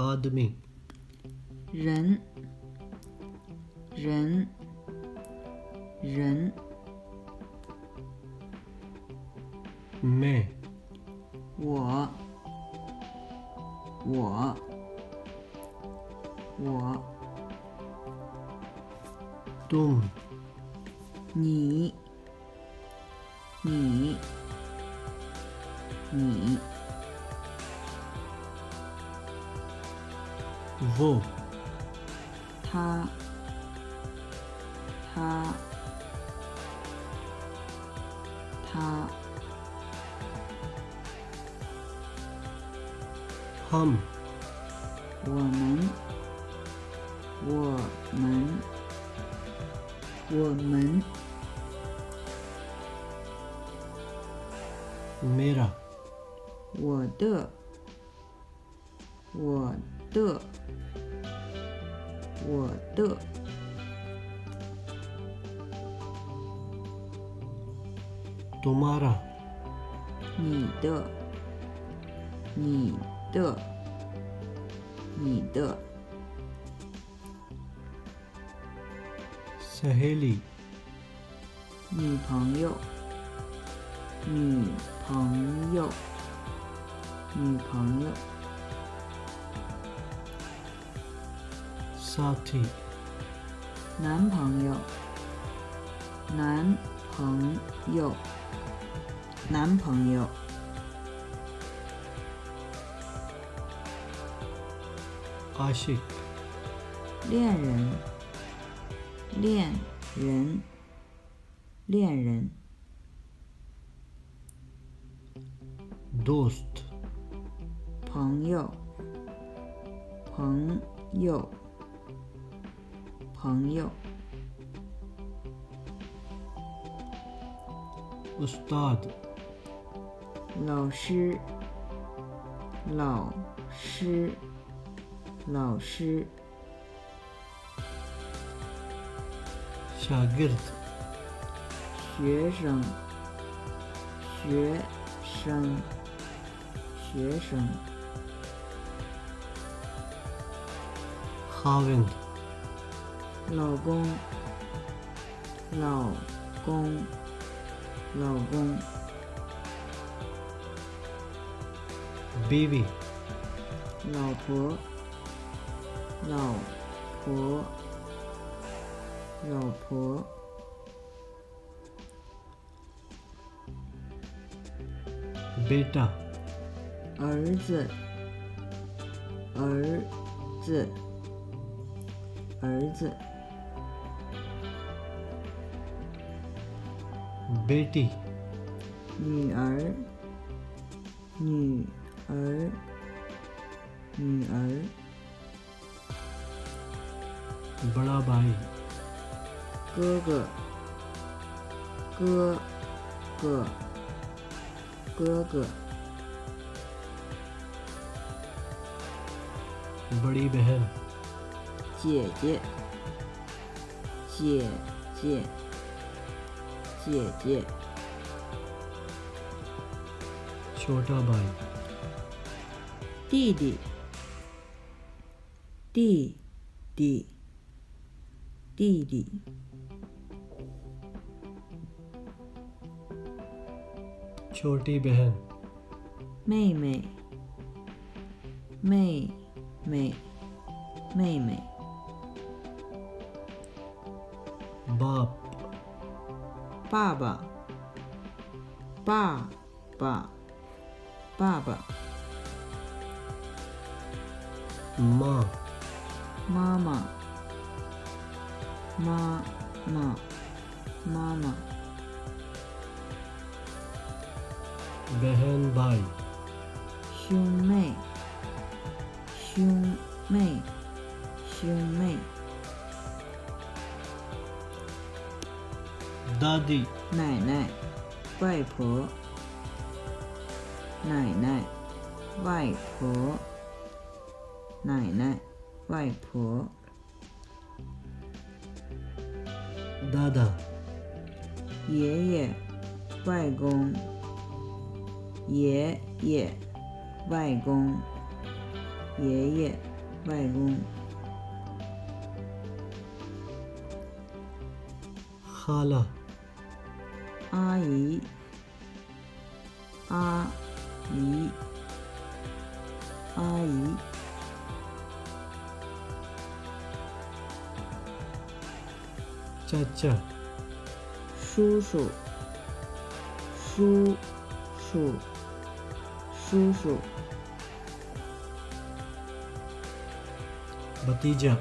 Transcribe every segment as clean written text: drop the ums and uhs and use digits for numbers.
आदमी, 人，人，人， मैं, 我，我，我， तुम, 你，你，你， वो, 他，他，他， हम, 我们，我们，我们， मेरा, 我的，我的，我的， तुम्हारा, 你的，你的，你的， सहेली, 女朋友，女朋友，女朋友， साथी, 男朋友，男朋友，男朋友， आशिक, 恋人，恋人，恋人， दोस्त, 朋友，朋友，朋友， उस्ताद, 老师，老师，老师， शागिर्द, 学生，学生，学生， खाविंद, 老公，老公，老公， बीवी, 老婆，老婆，老婆， बेटा, 儿子，儿子，儿子， बेटी, 女儿，女儿，女儿， बड़ा भाई, 哥哥，哥哥，哥哥， बड़ी बहन, 姐姐，姐姐，姐姐， छोटा भाई, 弟弟，弟弟，弟弟， छोटी बहन, 妹妹，妹妹，妹妹， बाप, 爸爸，爸爸，爸爸， माँ, 妈妈，妈妈，妈妈， बहन भाई, 兄妹，兄妹，兄妹， दादी, 奶奶，外婆，奶奶，外婆，奶奶，外婆， दादा, 爷爷，外公，爷爷，外公，爷爷，外公。 खाला 阿姨，阿姨，阿姨， चाचा 叔叔，叔叔，叔叔， भतीजा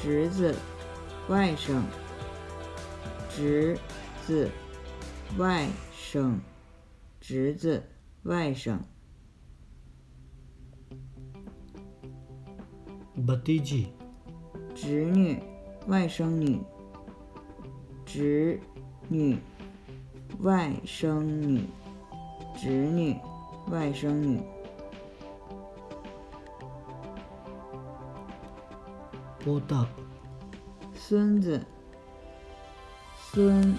侄子，外甥，侄子，外甥，侄子，外甥， भतीजी 侄女，外甥女，侄女，外甥女，侄女，外甥女， पोता 孙子，孙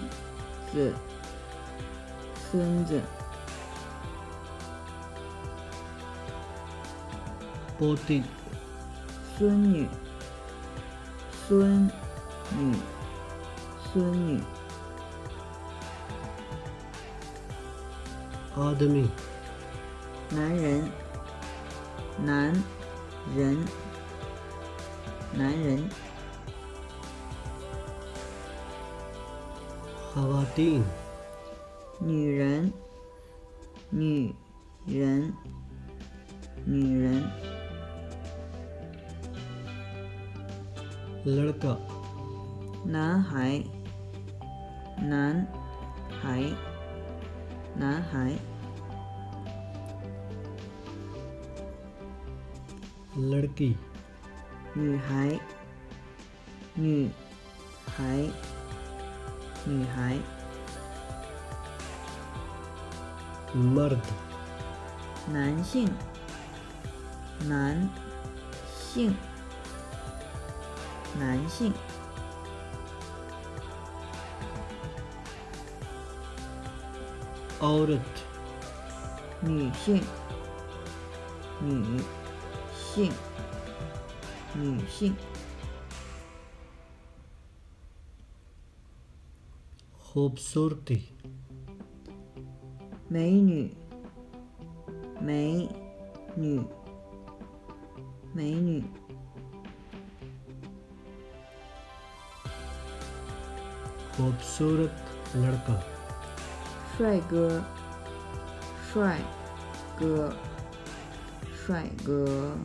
子，孙子， पोती 孙女，孙女，孙女， आदमी 男人，男人，男人， खवातीन 女人，女人，女人， लड़का 男孩，男孩，男孩， लड़की 女孩，女孩，女孩， मर्द 男性，男性，男性， औरत 女性，女性，女性， खूबसूरती 美女，美女，美女， खूबसूरत लड़का 帅哥，帅哥，帅哥。